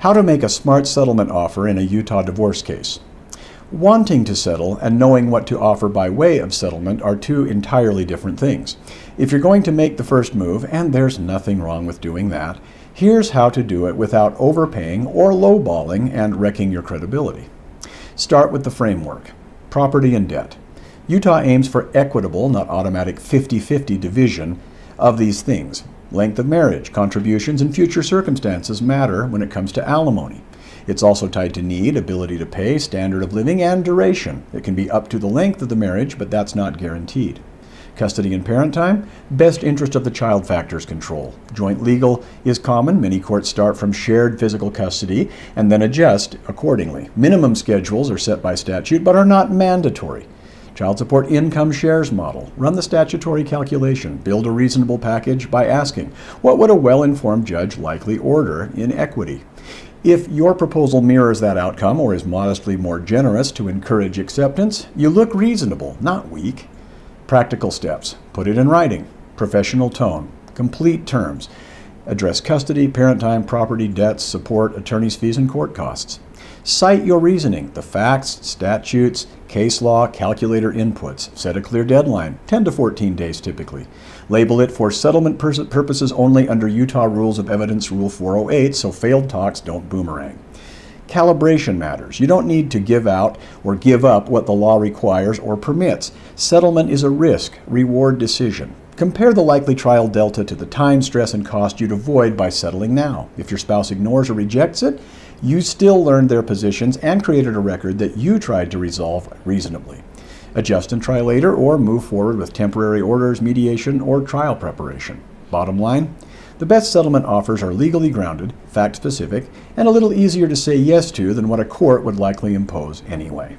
How to make a smart settlement offer in a Utah divorce case. Wanting to settle and knowing what to offer by way of settlement are two entirely different things. If you're going to make the first move, and there's nothing wrong with doing that, here's how to do it without overpaying or lowballing and wrecking your credibility. Start with the framework. Property and debt. Utah aims for equitable, not automatic 50-50 division of these things. Length of marriage, contributions, and future circumstances matter when it comes to alimony. It's also tied to need, ability to pay, standard of living, and duration. It can be up to the length of the marriage, but that's not guaranteed. Custody and parent time, best interest of the child factors control. Joint legal is common. Many courts start from shared physical custody and then adjust accordingly. Minimum schedules are set by statute, but are not mandatory. Child support income shares model. Run the statutory calculation. Build a reasonable package by asking, what would a well-informed judge likely order in equity? If your proposal mirrors that outcome or is modestly more generous to encourage acceptance, you look reasonable, not weak. Practical steps. Put it in writing. Professional tone. Complete terms. Address custody, parent time, property, debts, support, attorney's fees, and court costs. Cite your reasoning, the facts, statutes, case law, calculator inputs. Set a clear deadline, 10 to 14 days typically. Label it for settlement purposes only under Utah Rules of Evidence Rule 408, so failed talks don't boomerang. Calibration matters. You don't need to give out or give up what the law requires or permits. Settlement is a risk-reward decision. Compare the likely trial delta to the time, stress, and cost you'd avoid by settling now. If your spouse ignores or rejects it, you still learned their positions and created a record that you tried to resolve reasonably. Adjust and try later, or move forward with temporary orders, mediation, or trial preparation. Bottom line, the best settlement offers are legally grounded, fact-specific, and a little easier to say yes to than what a court would likely impose anyway.